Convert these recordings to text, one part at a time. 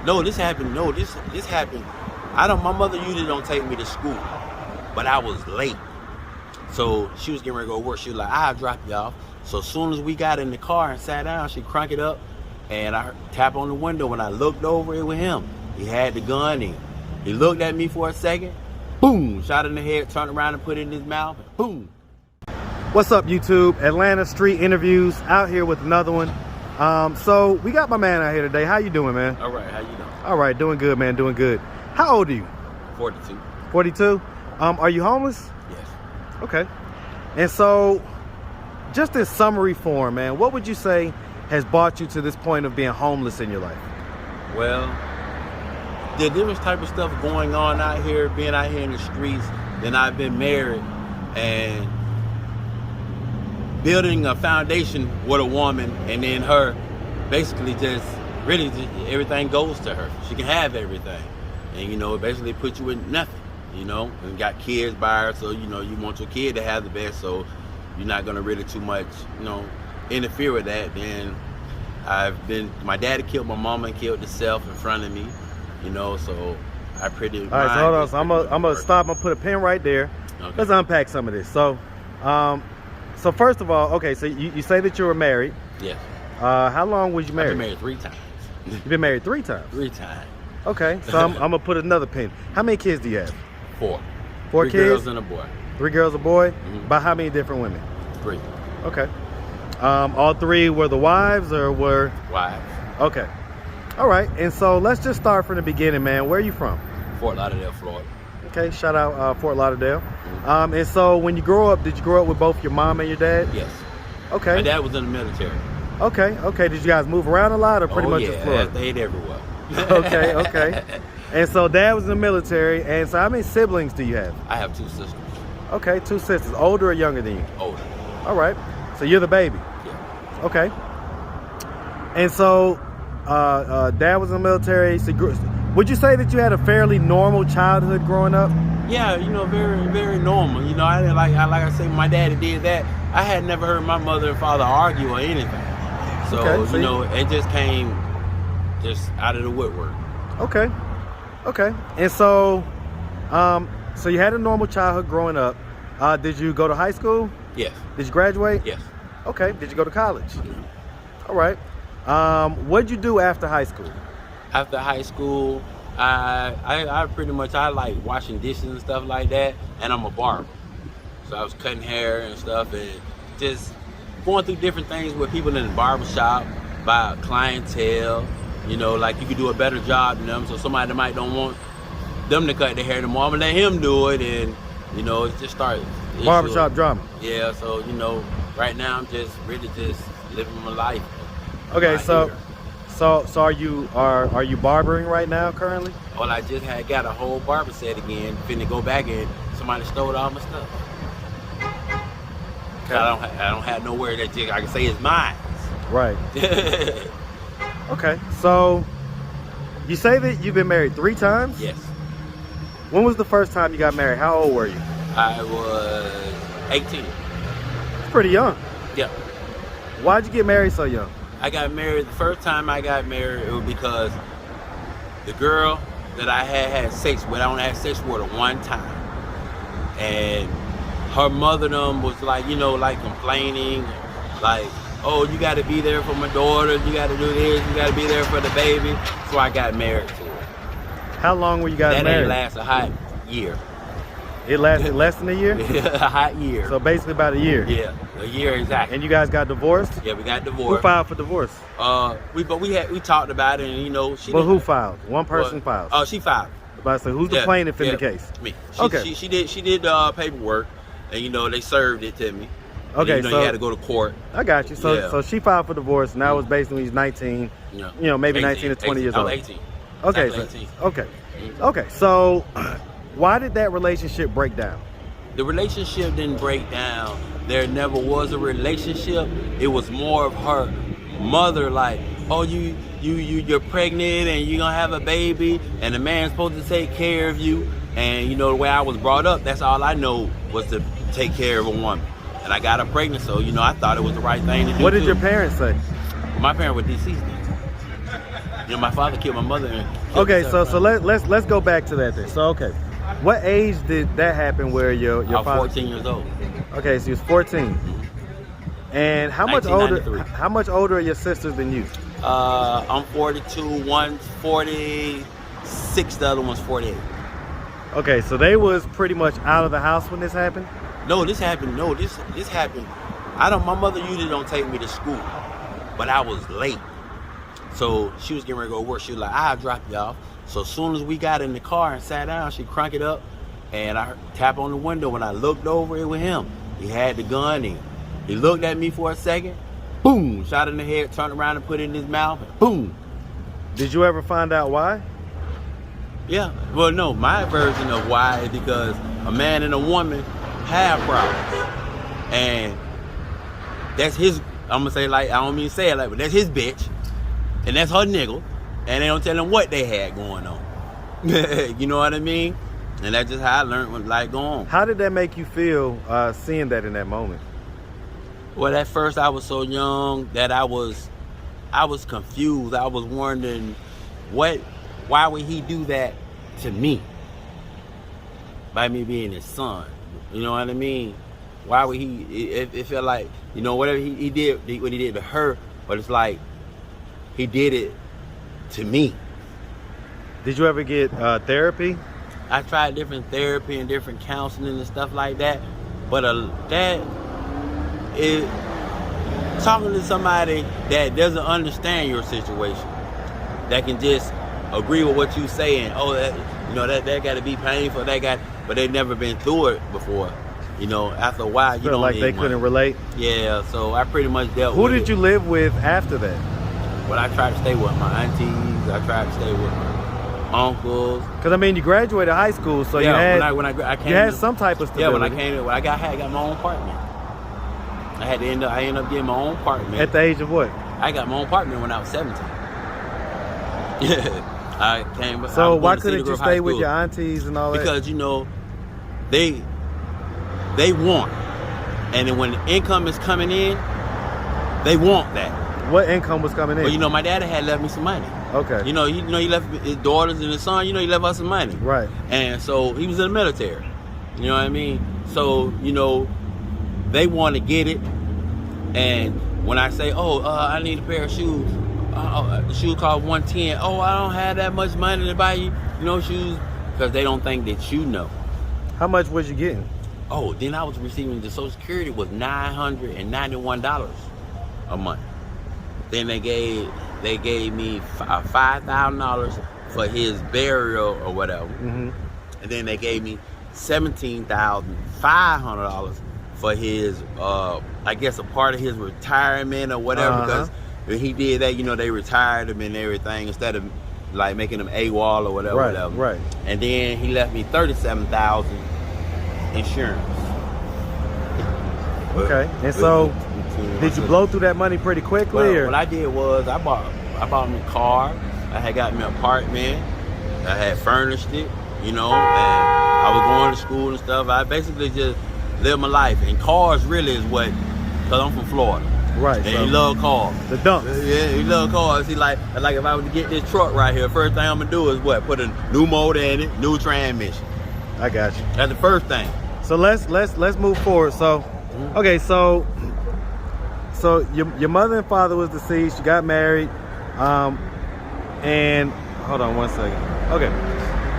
No, this happened. No, this happened. My mother usually don't take me to school, but I was late. So she was getting ready to go to work. She was like, I'll drop you off. So as soon as we got in the car and sat down, she cranked it up, and I tap on the window. When I looked over, it was him. He had the gun, and he looked at me for a second, boom, shot in the head, turned around and put it in his mouth, boom. What's up, YouTube? Atlanta Street Interviews, out here with another one. So we got my man out here today. How you doing, man? All right, how you doing? All right, doing good, man, doing good. How old are you? 42. 42? Are you homeless? Yes. Okay. And so, just in summary form, man, what would you say has brought you to this point of being homeless in your life? Well, the different type of stuff going on out here, being out here in the streets. Then I've been married and building a foundation with a woman, and then her basically just really everything goes to her. She can have everything, and it basically puts you with nothing. And got kids by her, so you want your kid to have the best, so you're not gonna really too much interfere with that. Then my daddy killed my mama and killed himself in front of me, so I pretty. All right, so hold on. So I'm gonna stop. I'm gonna put a pin right there. Okay. Let's unpack some of this. So, so first of all, okay, so you say that you were married. Yes. How long was you married? I've been married 3 times. You've been married 3 times? 3 times. Okay, so I'm gonna put another pin. How many kids do you have? 4. 4 kids? 3 girls and a boy. 3 girls, a boy? Mm-hmm. By how many different women? 3. Okay. All 3 were the wives, or were? Wives. Okay. All right, and so let's just start from the beginning, man. Where are you from? Fort Lauderdale, Florida. Okay, shout out Fort Lauderdale. Mm-hmm. And so when you grow up, did you grow up with both your mom and your dad? Yes. Okay. My dad was in the military. Okay. Did you guys move around a lot, or pretty much just Florida? I stayed everywhere. Okay. And so dad was in the military, and so how many siblings do you have? I have 2 sisters. Okay, 2 sisters. Older or younger than you? Older. All right. So you're the baby? Yeah. Okay. And so dad was in the military. So would you say that you had a fairly normal childhood growing up? Yeah, very, very normal. I didn't like I said, my daddy did that. I had never heard my mother and father argue or anything. So, okay, it just came out of the woodwork. Okay. And so, so you had a normal childhood growing up. Did you go to high school? Yes. Did you graduate? Yes. Okay. Did you go to college? Mm-hmm. All right. What'd you do after high school? After high school, I pretty much, I like washing dishes and stuff like that, and I'm a barber. So I was cutting hair and stuff, and just going through different things with people in the barber shop, by clientele. Like you could do a better job than them, so somebody that might don't want them to cut their hair anymore, I'm gonna let him do it, and it just started. Barbershop drama. Yeah, so right now I'm just really just living my life. Okay, so are you barbering right now currently? Well, I just got a whole barber set again, finna go back, and somebody stole all my stuff. Okay. I don't have nowhere that I can say is mine. Right. Okay, so you say that you've been married 3 times? Yes. When was the first time you got married? How old were you? I was 18. That's pretty young. Yeah. Why'd you get married so young? I got married, the first time I got married, it was because the girl that I had sex with, I only had sex with her 1 time. And her mother was like, like complaining, like, oh, you got to be there for my daughter, you got to do this, you got to be there for the baby. So I got married to her. How long were you guys married? That ain't last a hot year. It lasted less than a year? A hot year. So basically about a year? Yeah, a year exactly. And you guys got divorced? Yeah, we got divorced. Who filed for divorce? We talked about it, and she. But who filed? One person filed. Oh, she filed. But so who's the plaintiff in the case? Me. Okay. She did paperwork, and they served it to me. Okay, and, so you had to go to court. I got you. So she filed for divorce, and that was basically when he's 19. Yeah. Maybe 18, 19 to 20 years old. I was 18. Okay. Exactly 18. Okay. Okay. So why did that relationship break down? The relationship didn't break down. There never was a relationship. It was more of her mother, like, oh, you're pregnant and you're gonna have a baby, and the man's supposed to take care of you. And the way I was brought up, that's all I know was to take care of a woman. And I got her pregnant, so I thought it was the right thing to do. What did your parents say? My parents were deceased. know, my father killed my mother. And killed Okay, himself, so right? let's go back to that then. So okay, what age did that happen where your I was father? 14 years old. Okay, so you was 14. And how much older? 1993. How much older are your sisters than you? I'm 42. One's 46. The other one's 48. Okay, so they was pretty much out of the house when this happened. No, this happened. No, this happened. My mother usually don't take me to school, but I was late. So she was getting ready to go to work. She was like, I'll drop you off. So as soon as we got in the car and sat down, she cranked it up, and I tap on the window. When I looked over, it was him. He had the gun in. He looked at me for a second, boom, shot in the head, turned around and put it in his mouth, boom. Did you ever find out why? Yeah, well, no, my version of why is because a man and a woman have problems. And that's his, I'm gonna say like, I don't mean to say it like, but that's his bitch. And that's her nigga. And they don't tell him what they had going on. You know what I mean? And that's just how I learned when life go on. How did that make you feel seeing that in that moment? Well, at first I was so young that I was confused. I was wondering why would he do that to me? By me being his son. You know what I mean? Why would he, it felt like, you know, whatever he did, what he did to her, but it's like, he did it to me. Did you ever get therapy? I tried different therapy and different counseling and stuff like that, but that is talking to somebody that doesn't understand your situation, that can just agree with what you saying. Oh, that, you know, that got to be painful. But they've never been through it before. You know, after a while, you Feel don't like need they money. couldn't relate. Yeah, so I pretty much dealt Who with did you live with after that? Well, I tried to stay with my aunties. I tried to stay with my uncles. Because I mean, you graduated high school, so Yeah, you when I came you had to- some type of Yeah, stability. when I came, I got my own apartment. I ended up getting my own apartment. At the age of what? I got my own apartment when I was 17. Yeah, I came. So I was why going to Cedar couldn't you Grove High stay with School. your aunties and all that? Because you know, they want, and then when the income is coming in, they want that. What income was coming in? But you know, my daddy had left me some money. Okay. You know, he left his daughters and his son. You know, he left us some money. Right. And so he was in the military. You know what I mean? So you know, they want to get it. And when I say, I need a pair of shoes, the shoe cost $110. Oh, I don't have that much money to buy you shoes, because they don't think that you know. How much was you getting? Oh, then I was receiving the Social Security was $991 a month. Then they gave me $5,000 for his burial or whatever, Mm-hmm. and then they gave me $17,500 for his, I guess a part of his retirement or whatever. Because when he did that, they retired him and everything instead of like making him AWOL or whatever. Right, whatever. right. And then he left me $37,000 insurance. Okay. And so, did you blow through that money pretty quickly? Well, or? what I did was I bought me a car. I had got me an apartment. I had furnished it, and I was going to school and stuff. I basically just lived my life. And cars really is what, because I'm from Florida. Right. And so he love cars. the dumps. Yeah, he love cars. He like if I was to get this truck right here, first thing I'm gonna do is what? Put a new motor in it, new transmission. I got you. That's the first thing. So let's move forward. So, okay, so your mother and father was deceased. You got married, and hold on one second. Okay,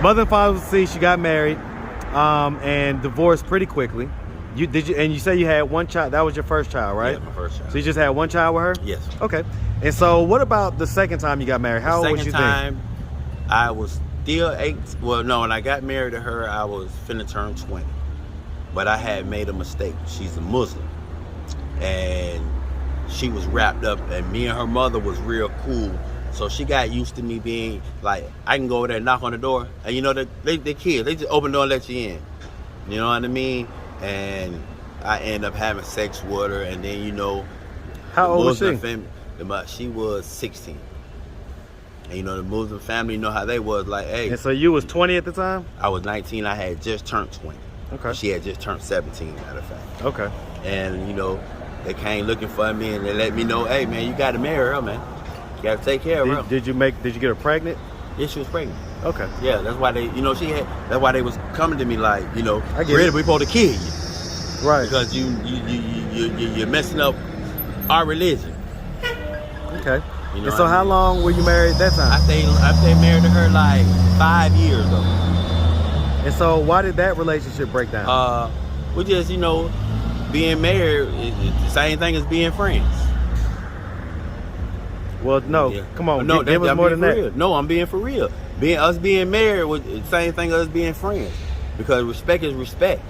mother and father was deceased. You got married, and divorced pretty quickly. You say you had one child. That was your first child, right? Yeah, my first child. So you just had one child with her? Yes. Okay. And so what about the second time you got married? How old was you Second time, I was still 8. Well, no, when I got married to her, I was finna turn 20. But I had made a mistake. She's a Muslim. And she was wrapped up, and me and her mother was real cool. So she got used to me being like, I can go over there and knock on the door. And they kids, they just open the door and let you in. You know what I mean? And I end up having sex with her, and then How old was she? She was 16. And the Muslim family, how they was like, hey. And so you was 20 at the time? I was 19. I had just turned 20. Okay. She had just turned 17, matter of fact. Okay. And they came looking for me, and they let me know, hey man, you got to marry her, man. Got to take care of her. Did you get her pregnant? Yeah, she was pregnant. Okay. Yeah, that's why they, that's why they was coming to me like, I get really, it. we supposed to kill you. Right. Because you're messing up our religion. Okay. You know And so what I how mean? long were you married that time? I stayed married to her like 5 years though. And so why did that relationship break down? We just, being married is the same thing as being friends. Well, no, Yeah. come on, No, give us I'm more being than for that. real. No, I'm being for real. Us being married was the same thing as us being friends. Because respect is respect.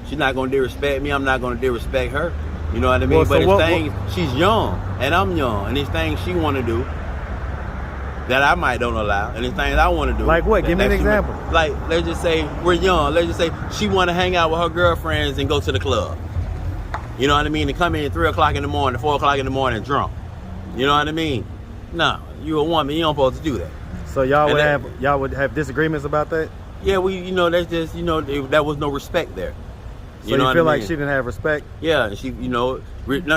She's not gonna disrespect me. I'm not gonna disrespect her. You know what I mean? Well, so but it's what- things she's young and I'm young, and it's things she want to do that I might don't allow, and it's things I want to do. Like what? Give me an that she might- example. Like, let's just say we're young. Let's just say she want to hang out with her girlfriends and go to the club. You know what I mean? And come in at 3 o'clock in the morning, 4 o'clock in the morning drunk. You know what I mean? No, you a woman. You don't supposed to do that. So y'all would have disagreements about that? Yeah, that's just, that was no respect there. So you know what feel I like mean? she didn't have respect? Yeah, and she, no,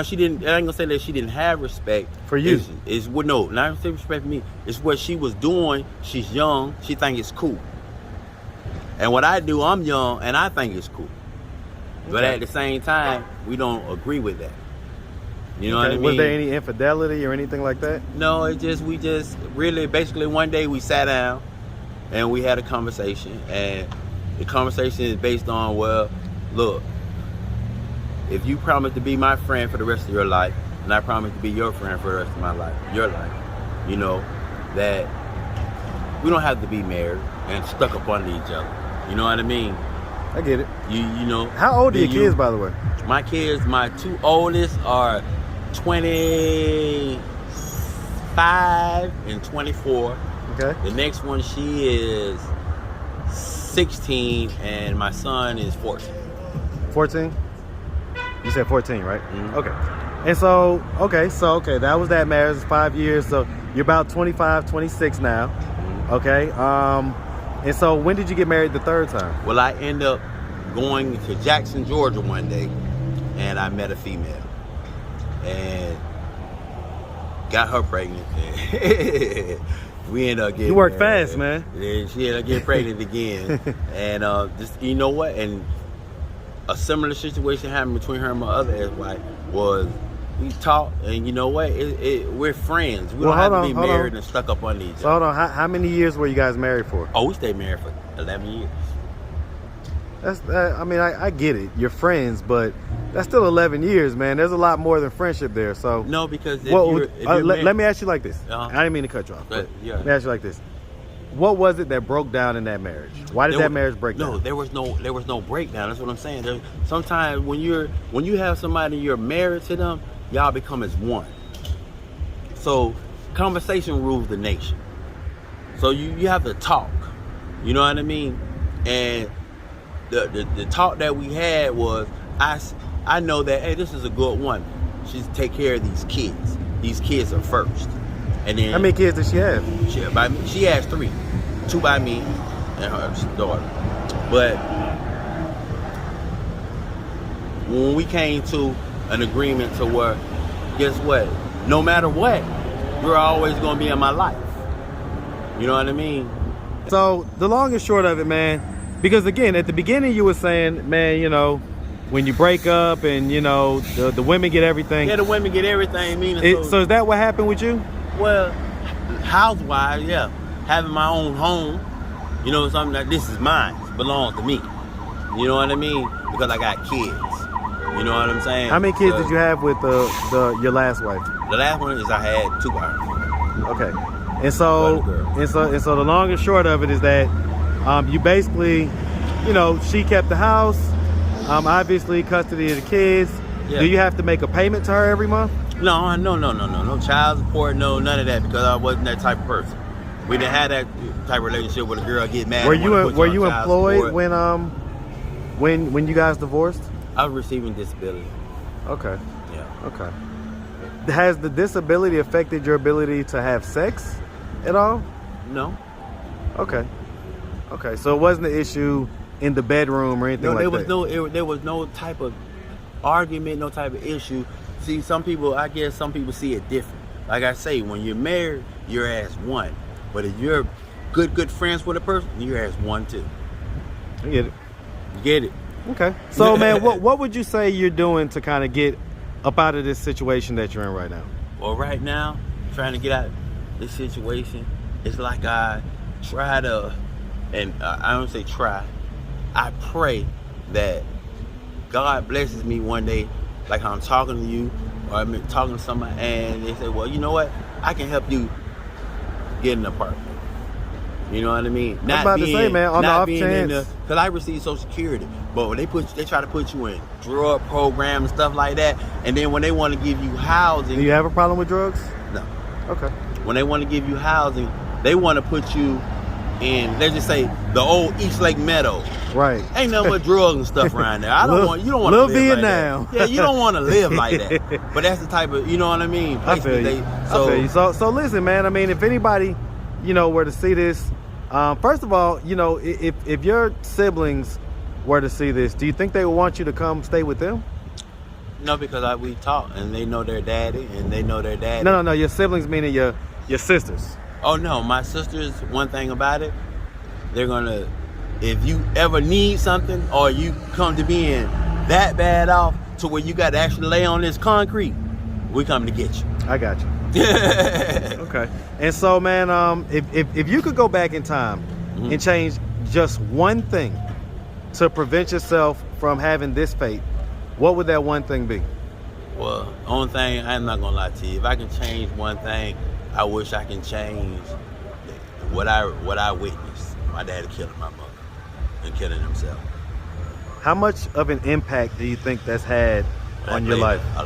she didn't. I ain't gonna say that she didn't have respect For you? It's what? No, not respect for me. It's what she was doing. She's young. She think it's cool. And what I do, I'm young, and I think it's cool. But Okay. at the same time, we don't agree with that. You know what I mean? Was there any infidelity or anything like that? No, we just really, basically one day we sat down and we had a conversation, and the conversation is based on, well, look, if you promise to be my friend for the rest of your life, and I promise to be your friend for the rest of my life, your life, that we don't have to be married and stuck up under each other. You know what I mean? I get it. You know. How old are your kids, by the way? My kids, my two oldest are 25 and 24. Okay. The next one, she is 16, and my son is 14. 14? You said 14, right? Mhm. Okay. And so, that was that marriage. It's 5 years. So you're about 25, 26 now. Mhm. Okay. And so when did you get married the third time? Well, I end up going to Jackson, Georgia one day, and I met a female, and got her pregnant. We ended up getting You work married. fast, man. And she ended up getting pregnant again. And just, you know what? And a similar situation happened between her and my other ex-wife. Was we talked, and you know what? We're friends. We Well, don't have hold to be on, hold married on. and stuck up on each So other. hold on. How many years were you guys married for? Oh, we stayed married for 11 years. I get it. You're friends, but that's still 11 years, man. There's a lot more than friendship there. So, No, because if well, you're married- let me ask you like this. Uh-huh. I didn't mean to cut you off. But Yeah. Let me ask you like this. What was it that broke down in that marriage? Why did that marriage break down? No, there was no breakdown. That's what I'm saying. Sometimes when you have somebody, you're married to them, y'all become as one. So conversation rules the nation. So you have to talk. You know what I mean? And the talk that we had was, I know that, hey, this is a good woman. She's take care of these kids. These kids are first. And then How many kids does she have? she has 3, 2 by me and her daughter. But when we came to an agreement to where, guess what? No matter what, you're always gonna be in my life. You know what I mean? So the long and short of it, man, because again, at the beginning you were saying, man, when you break up and the women get everything. Yeah, the women get everything. Meaning, So is that what happened with you? well, house-wise, yeah, having my own home, something that this is mine, belongs to me. You know what I mean? Because I got kids. You know what I'm saying? How many kids did you have with your last wife? The last one is I had 2 by her. Okay. And so the long and short of it is that you basically, she kept the house, obviously custody of the kids. Yeah. Do you have to make a payment to her every month? No child support, no, none of that, because I wasn't that type of person. We didn't have that type of relationship where a girl get mad. Were and wanna put you on child employed support. when you guys divorced? I was receiving disability. Okay. Yeah. Okay. Has the disability affected your ability to have sex at all? No. Okay. Okay. So it wasn't an issue in the bedroom or anything No, like there that. was there was no type of argument, no type of issue. See, some people see it different. like I say, when you're married, you're as one. But if you're good friends with a person, you're as one too. I get it. You get it? Okay. So, man, what would you say you're doing to kind of get up out of this situation that you're in right now? Well, right now, trying to get out of this situation, it's like I try to, and I don't say try, I pray that God blesses me one day, like how I'm talking to you, or I'm talking to somebody, and they say, well, you know what? I can help you get an apartment. You know what I mean? I was about to say, man, on the off chance. Because I receive Social Security, but when they try to put you in drug programs and stuff like that, and then when they want to give you housing. Do you have a problem with drugs? No. Okay. When they want to give you housing, they want to put you in, let's just say, the old East Lake Meadow. Right. Ain't nothing but drugs and stuff around there. You don't want to live Vietnam. like that. Yeah, you don't want to live like that. But that's the type of, you know what I mean? I feel you. I feel you. So listen, man, I mean, if anybody, were to see this, first of all, if your siblings were to see this, do you think they would want you to come stay with them? No, because we talk, and they know their daddy, and they know their daddy. No, your siblings meaning your sisters. Oh, no, my sisters, one thing about it, they're going to, if you ever need something, or you come to being that bad off to where you got to actually lay on this concrete, we come to get you. I got you. Okay. And so, man, if you could go back in time and change just one thing to prevent yourself from having this fate, what would that one thing be? Well, only thing, I'm not gonna lie to you, if I can change one thing, I wish I can change what I witnessed. My daddy killing my mother and killing himself. How much of an impact do you think that's had on your life? A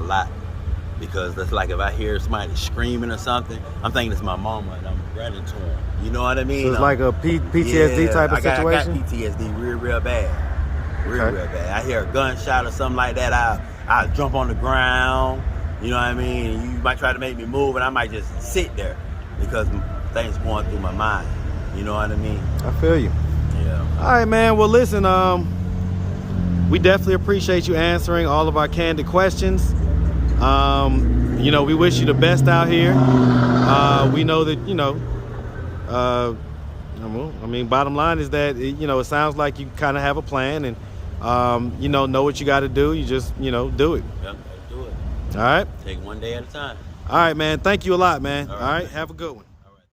lot. Because that's like if I hear somebody screaming or something, I'm thinking it's my mama and I'm running to him. You know what I mean? So it's like a PTSD type of situation? I got PTSD real bad. Real bad. I hear a gunshot or something like that, I'll jump on the ground. You know what I mean? You might try to make me move and I might just sit there because things going through my mind. You know what I mean? I feel you. Yeah. All right, man. Well, listen, we definitely appreciate you answering all of our candid questions. We wish you the best out here. We know that, bottom line is that, it sounds like you kind of have a plan and, know what you got to do. You just, do it. Yeah, do it. All right. Take one day at a time. All right, man. Thank you a lot, man. All right. Have a good one.